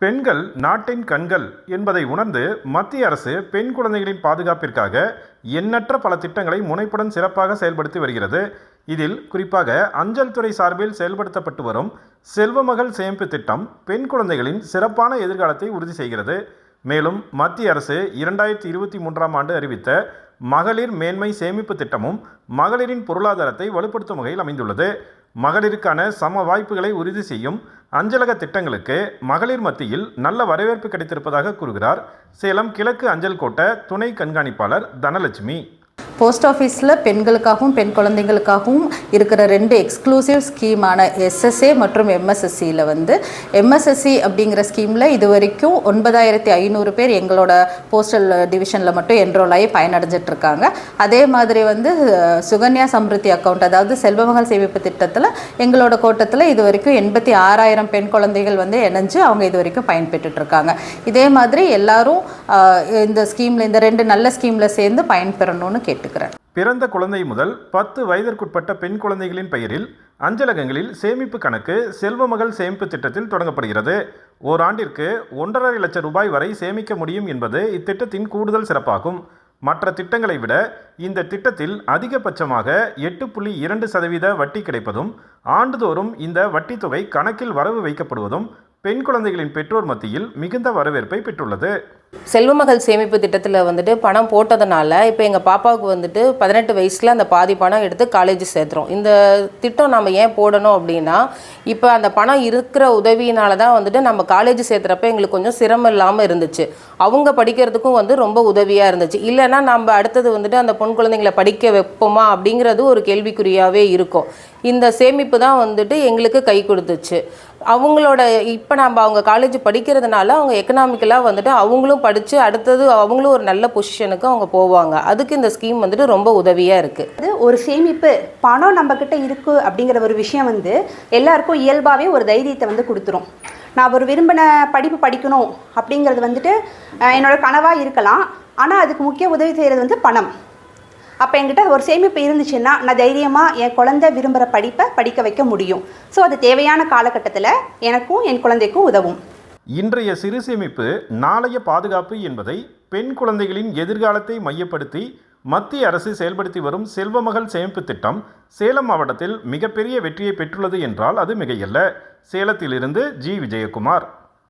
பெண்கள் நாட்டின் கண்கள் என்பதை உணர்ந்து மத்திய அரசு பெண் குழந்தைகளின் பாதுகாப்பிற்காக எண்ணற்ற பல திட்டங்களை முனைப்புடன் சிறப்பாக செயல்படுத்தி வருகிறது. இதில் குறிப்பாக அஞ்சல் துறை சார்பில் செயல்படுத்தப்பட்டு வரும் செல்வமகள் சேமிப்பு திட்டம் பெண் குழந்தைகளின் சிறப்பான எதிர்காலத்தை உறுதி செய்கிறது. மேலும் மத்திய அரசு 2023ஆம் ஆண்டு அறிவித்த மகளிர் மேன்மை சேமிப்பு திட்டமும் மகளிரின் பொருளாதாரத்தை வலுப்படுத்தும் வகையில் அமைந்துள்ளது. மகளிருக்கான சம வாய்ப்புகளை உறுதி செய்யும் அஞ்சலக திட்டங்களுக்கு மகளிர் மத்தியில் நல்ல வரவேற்பு கிடைத்திருப்பதாக கூறுகிறார் சேலம் கிழக்கு அஞ்சல் கோட்ட துணை கண்காணிப்பாளர் தனலட்சுமி. போஸ்ட் ஆஃபீஸில் பெண்களுக்காகவும் பெண் குழந்தைங்களுக்காகவும் இருக்கிற 2 எக்ஸ்க்ளூசிவ் ஸ்கீமான எஸ்எஸ்ஏ மற்றும் எம்எஸ்எஸ்சியில் எம்எஸ்எஸ்சி அப்படிங்கிற ஸ்கீமில் இது வரைக்கும் 9500 பேர் எங்களோட போஸ்டல் டிவிஷனில் மட்டும் என்ரோல் ஆகி பயனடைஞ்சிட்ருக்காங்க. அதே மாதிரி சுகன்யா சம்ருத்தி அக்கௌண்ட், அதாவது செல்வமகள் சேமிப்பு திட்டத்தில் எங்களோட கோட்டத்தில் இது வரைக்கும் 86,000 பெண் குழந்தைகள் இணைஞ்சு அவங்க இது வரைக்கும் பயன்பெற்றுட்ருக்காங்க. இதே மாதிரி எல்லாரும் இந்த ஸ்கீமில், இந்த 2 நல்ல ஸ்கீமில் சேர்ந்து பயன்பெறணும்னு கேட்டு பிறந்த குழந்தை முதல் 10 வயதிற்குட்பட்ட பெண் குழந்தைகளின் பெயரில் அஞ்சலகங்களில் சேமிப்பு கணக்கு செல்வமகள் சேமிப்பு திட்டத்தில் தொடங்கப்படுகிறது. ஓராண்டிற்கு 1.5 லட்சம் ரூபாய் வரை சேமிக்க முடியும் என்பது இத்திட்டத்தின் கூடுதல் சிறப்பாகும். மற்ற திட்டங்களை விட இந்த திட்டத்தில் அதிகபட்சமாக 8.2% வட்டி கிடைப்பதும், ஆண்டுதோறும் இந்த வட்டி தொகை கணக்கில் வரவு வைக்கப்படுவதும் பெண் குழந்தைகளின் பெற்றோர் மத்தியில் மிகுந்த வரவேற்பை பெற்றுள்ளது. செல்வமகள் சேமிப்பு திட்டத்தில் பணம் போட்டதுனால இப்போ எங்கள் பாப்பாவுக்கு 18 வயசில் அந்த பாதி பணம் எடுத்து காலேஜ் சேர்த்துறோம். இந்த திட்டம் நம்ம ஏன் போடணும் அப்படின்னா, இப்போ அந்த பணம் இருக்கிற உதவியினால தான் நம்ம காலேஜ் சேர்த்துறப்ப எங்களுக்கு கொஞ்சம் சிரமம் இல்லாமல் இருந்துச்சு. அவங்க படிக்கிறதுக்கும் ரொம்ப உதவியாக இருந்துச்சு. இல்லைன்னா நம்ம அடுத்தது அந்த பொன் குழந்தைங்களை படிக்க வைப்போமா அப்படிங்கிறது ஒரு கேள்விக்குறியாகவே இருக்கும். இந்த சேமிப்பு தான் எங்களுக்கு கை கொடுத்துச்சு. அவங்களோட இப்போ நம்ம அவங்க காலேஜ் படிக்கிறதுனால அவங்க எக்கனாமிக்கலாக அவங்களும் படித்து அடுத்தது அவங்களும் ஒரு நல்ல பொசிஷனுக்கு அவங்க போவாங்க. அதுக்கு இந்த ஸ்கீம் ரொம்ப உதவியாக இருக்குது. ஒரு சேமிப்பு பணம் நம்மக்கிட்ட இருக்குது அப்படிங்கிற ஒரு விஷயம் எல்லாருக்கும் இயல்பாகவே ஒரு தைரியத்தை கொடுத்துரும். நான் ஒரு விரும்பின படிப்பு படிக்கணும் அப்படிங்கிறது என்னோடய கனவாக இருக்கலாம். ஆனால் அதுக்கு முக்கிய உதவி செய்கிறது பணம். அப்போ என்கிட்ட ஒரு சேமிப்பு இருந்துச்சுன்னா நான் தைரியமாக என் குழந்தை விரும்புகிற படிப்பை படிக்க வைக்க முடியும். ஸோ அது தேவையான காலகட்டத்தில் எனக்கும் என் குழந்தைக்கும் உதவும். இன்றைய சிறு சேமிப்பு நாளைய பாதுகாப்பு என்பதை பெண் குழந்தைகளின் எதிர்காலத்தை மையப்படுத்தி மத்திய அரசு செயல்படுத்தி வரும் செல்வமகள் சேமிப்பு திட்டம் சேலம் மாவட்டத்தில் மிகப்பெரிய வெற்றியை பெற்றுள்ளது என்றால் அது மிகையல்ல. சேலத்திலிருந்து ஜி. விஜயகுமார்.